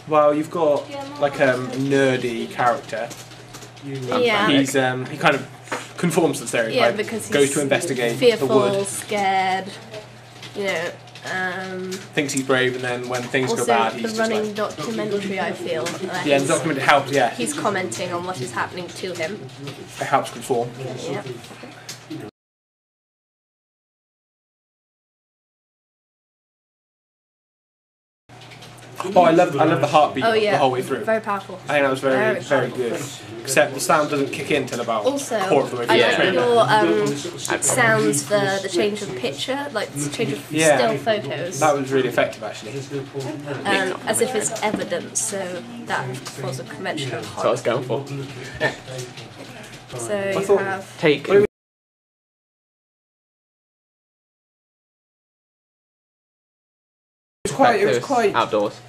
Well, you've got like a nerdy character. Yeah. He's he kind of conforms to the stereotype. Yeah, because goes he's to investigate fearful, the wood. scared. You know. Thinks he's brave, and then when things Also, go bad, the he's just running like... documentary, I feel. Yeah, the documentary helps, yeah. He's commenting on what is happening to him. It helps conform. Yeah. Oh, I love the heartbeat yeah. the whole way through. Very powerful. I think that was very good. Except the sound doesn't kick in until about also, a quarter of the way through. I like your sounds for the change of picture, like the change of still photos. That was really effective, actually. As if it's evidence, so that was a convention of horror. That's what I was going for. Yeah. So you have... Take... It was quite outdoors.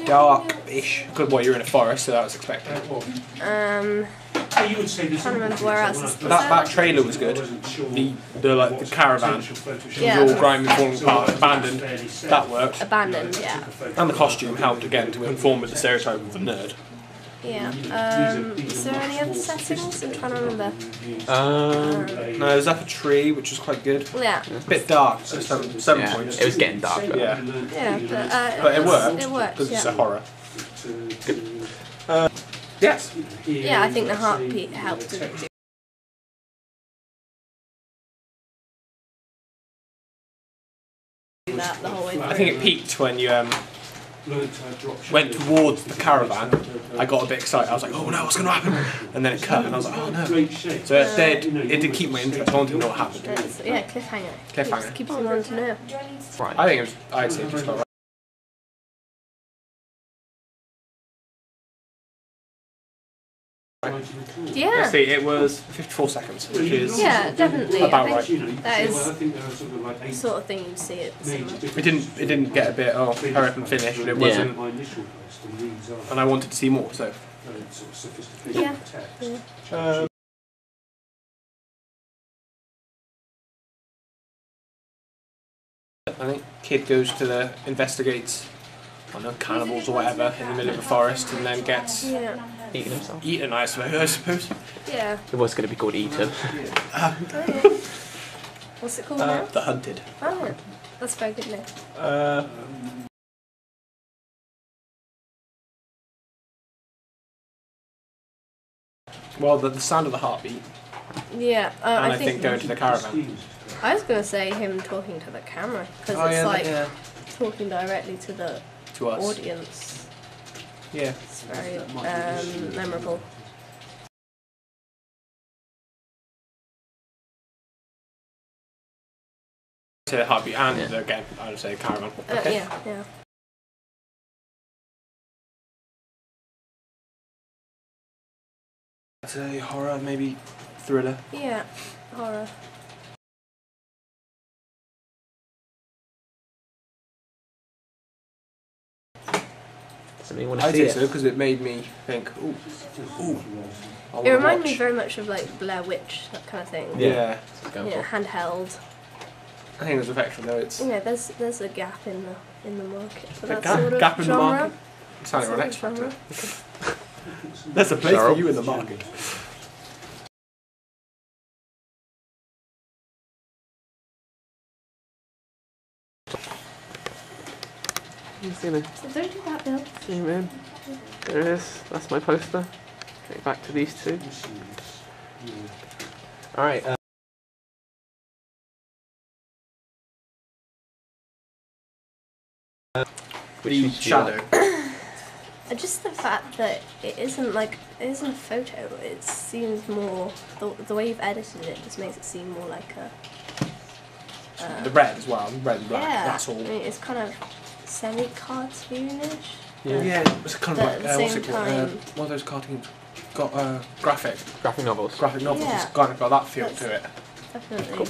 Dark-ish. Good, well, you're in a forest, so that was expected. I'm trying to remember where else is That trailer was good. The caravan. Yeah. It was all grimy, falling apart, abandoned. That worked. Abandoned, yeah. And the costume helped again to conform with the stereotype of the nerd. Yeah. Is there any other settings? I'm trying to remember. No, there's like a tree, which was quite good. Yeah. A bit dark at some points. It was getting dark. Yeah. Yeah, But it worked. It worked, because yeah. it's a horror. Yes. Yeah, I think the heartbeat helped to do that the whole way through. I think it peaked when you went towards the caravan. I got a bit excited. I was like, oh no, what's going to happen? And then it cut, and I was like, oh no. So it did keep my interest. I wanted to know what happened. Yeah, cliffhanger. Cliffhanger. Keeps you wanting to know. Right. I think I'd say it was about right. Yeah. See, it was 54 seconds, which is Yeah, definitely. about I think right. that is the sort of thing you'd see at the cinema. It didn't get a bit hurry up and finish, but it wasn't, and I wanted to see more. So Yeah. I think kid goes to investigates, I don't know, cannibals or whatever in the middle of the forest, and then gets Eating himself. eaten. I suppose. Yeah. It was going to be called Eaten. What's it called now? The Hunted. Oh, that's a very good name. Well, the sound of the heartbeat, Yeah. and I think going to the caravan. I was going to say him talking to the camera, because it's like talking directly to the To us. audience. Yeah. It's very memorable. To the heartbeat, and again, I would say caravan. Yeah. I'd say horror, maybe thriller. Yeah. Horror. Something you want to I see think it. so, because it made me think, ooh. It reminded me very much of like Blair Witch, that kind of thing. Yeah. Yeah, handheld. I think it was effective though. It's Yeah, there's a gap in the market for that gap sort of in the genre. market. Sounding on X Genre. Factor. There's a place for you in the market. So don't do that, Bill. See, man. There it is. That's my poster. Get back to these two. Alright. The shadow. Just the fact that it isn't a photo. It seems more the way you've edited it just makes it seem more like a. The red as well, red and black. Yeah, That's all. I mean, it's kind of semi-cartoonish. Yeah, it's kind of But like at the what's same it called? time- One of those cartoons got graphic novels. novels. Yeah. It's kind of got that feel to it. Definitely. Cool.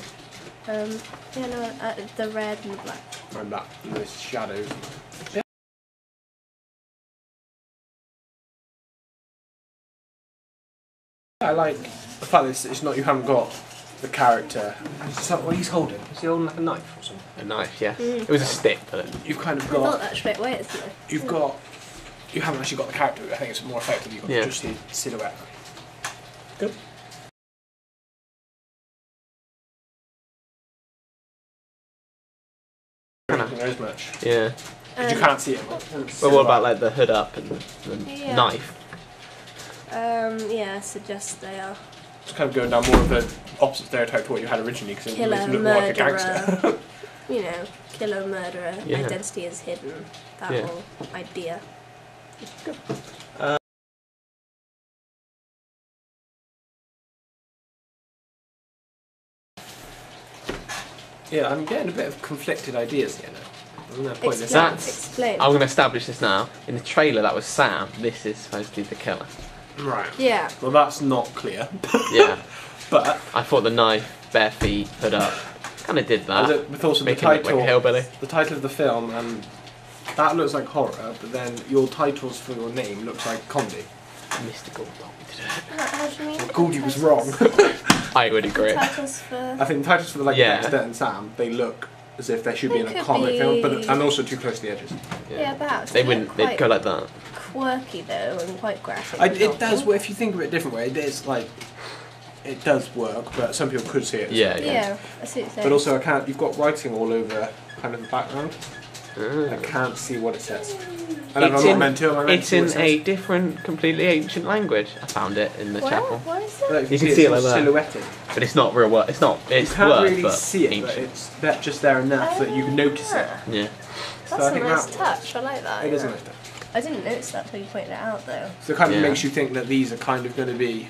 Yeah, no, the red and the black. And that, and those shadows. Yeah. I like the fact that it's not, you haven't got the character. It's not what he's holding. Is he holding like a knife or something? A knife, yes. It was a stick, but You've kind of I thought got. that straight away, isn't it? You've got you haven't actually got the character. I think it's more effective. You've got just the silhouette. Good. There is much. Yeah. Because you can't see it. But what about like the hood up and the knife? Yeah, I suggest they are. It's kind of going down more of the opposite stereotype to what you had originally, because it makes you look more like a gangster. You know, killer, murderer, Yeah. identity is hidden. That whole idea. Good. Yeah, I'm getting a bit of conflicted ideas here now. I'm going to point this out. Explain. I'm going to establish this now. In the trailer, that was Sam. This is supposed to be the killer. Right. Yeah. Well, that's not clear. Yeah. But I thought the knife, bare feet, hood up, kind of did that. With also the Making it look title, like a hillbilly. the title of the film, and that looks like horror, but then your titles for your name looks like comedy. Mystical. How do you mean? Goldie was wrong. I would agree. Titles for... I think the titles for Dexter and Sam, they look as if they should be in a comic film, and also too close to the edges. Yeah, perhaps. They wouldn't. They'd go like that. Quirky though, and quite graphic. It does. Well, if you think of it a different way, it is like it does work, but some people could see it. Yeah, I see what you're saying. But also, I can't. You've got writing all over kind of the background. I can't see what it says. And I'm not meant to. It's in a different, completely ancient language. I found it in the chapel. What is it? You can see it like that. Silhouetted. But it's not real work. It's not. It's you can't work, really but see it, ancient. but it's just there enough that you can notice it. Yeah. That's a nice touch. I like that. It is a nice touch. I didn't notice that till you pointed it out, though. So it kind of makes you think that these are kind of going to be,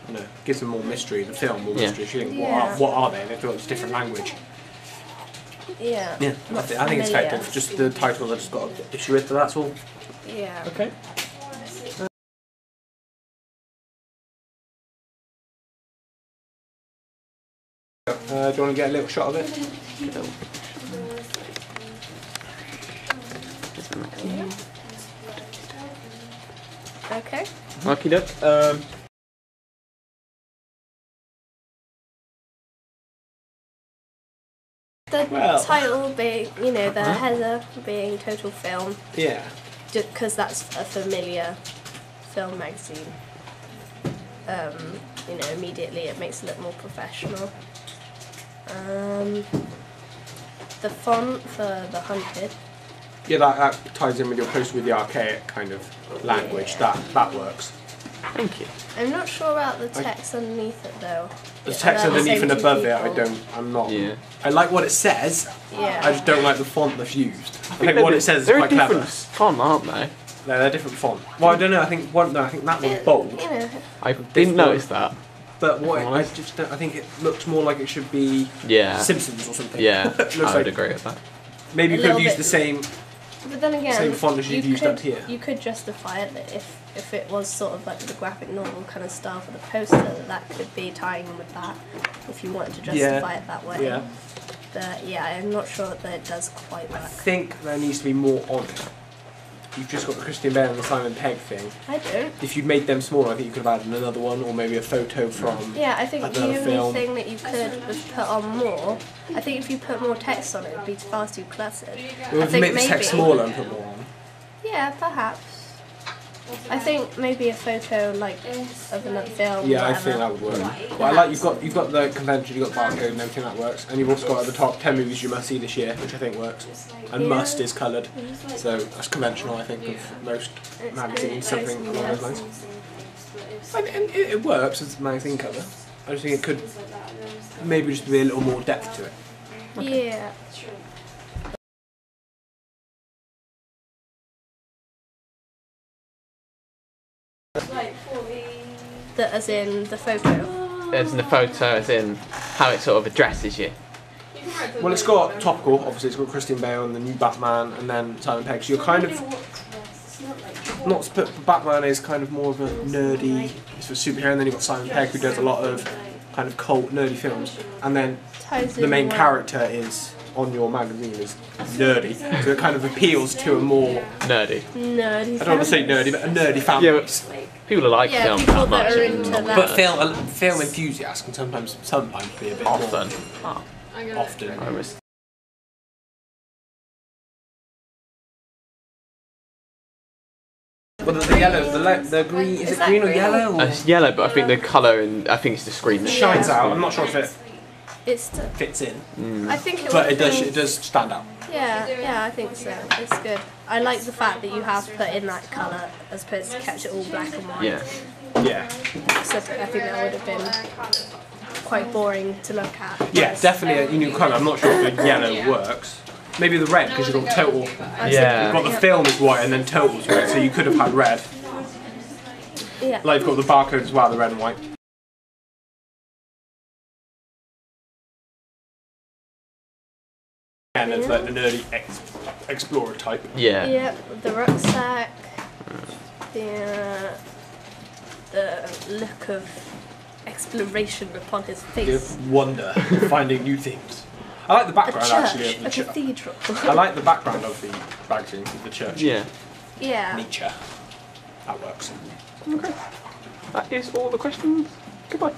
you know, gives them more mystery. The film more mystery. You think, what are they? They've got this different language. Yeah. Yeah. I think it's effective. Just the title I just got an issue with, but that's all. Yeah. Okay. Do you want to get a little shot of it? Okay. Okie doke. The title being, you know, the header being Total Film. Yeah. Just because that's a familiar film magazine. You know, immediately it makes it look more professional. The font for The Hunted. Yeah, that ties in with your poster with the archaic kind of language. Yeah. That works. Thank you. I'm not sure about the text underneath it though. The text underneath and above it, I'm not. Yeah. I like what it says. Yeah. I just don't like the font they've used. I think what it says is quite clever. They're a different font, aren't they? No, they're different font. Well, I don't know. I think that one's bold. You know. I didn't notice that. But I just don't, I think it looks more like it should be Simpsons or something. Yeah, Looks I would agree with that. Maybe you could have used the same. But then again, same font as you've used up here. You could justify it that if it was sort of like the graphic novel kind of style for the poster, that could be tying in with that. If you wanted to justify it that way. Yeah. But yeah, I'm not sure that it does quite work. I think there needs to be more on it. You've just got the Christian Bale and the Simon Pegg thing. I don't. If you'd made them smaller, I think you could have added another one, or maybe a photo from. Yeah, I think the only film. thing that you could have put on more, I think if you put more text on it, it would be far too cluttered. Well, I if you think make the maybe, text smaller and put more on. Yeah, perhaps. I think maybe a photo like of another film. Yeah, I whatever. think that would work. Well, I like you've got the convention, you've got barcode and everything that works, and you've also got at the top 10 movies you must see this year, which I think works. And must is coloured, so that's conventional. I think of most magazines, something along those lines. And it works as a magazine cover. I just think it could maybe just be a little more depth to it. Yeah. As in the photo? As in the photo, as in how it sort of addresses you. Well, it's got topical, obviously it's got Christian Bale and the new Batman and then Simon Pegg, so you're kind of, not to put, Batman is kind of more of a nerdy, it's a superhero, and then you've got Simon Pegg who does a lot of kind of cult, nerdy films, and then the main character is, on your magazine, is nerdy, so it kind of appeals to a more... Nerdy. Nerdy. I don't want to say nerdy, but a nerdy fan base. People like film people that that are much. into that. But film enthusiasts can sometimes be a bit Often. more... Often. Well, the yellow, the green. Is it green or yellow? Or? It's yellow, but I think the colour and I think it's the screen. It shines out. I'm not sure if it it fits in. I think it But would it does stand out. Yeah, I think so. It's good. I like the fact that you have put in that colour as opposed to kept it all black and white. Yeah. Yeah. So I think that would have been quite boring to look at. Yeah, definitely a unique colour. I'm not sure if the yellow works. Maybe the red, because you've got total. Yeah. You've got the film is white and then total's red, so you could have had red. Yeah. Like you've got the barcode as well, the red and white. And it's like the nerdy explorer type. Yeah. Yeah, the rucksack, the look of exploration upon his face. Wonder, finding new things. I like the A background church, actually of the a church. cathedral. I like the background of the magazine, of the church. Yeah. Yeah. Nietzsche. That works. Okay. That is all the questions. Goodbye.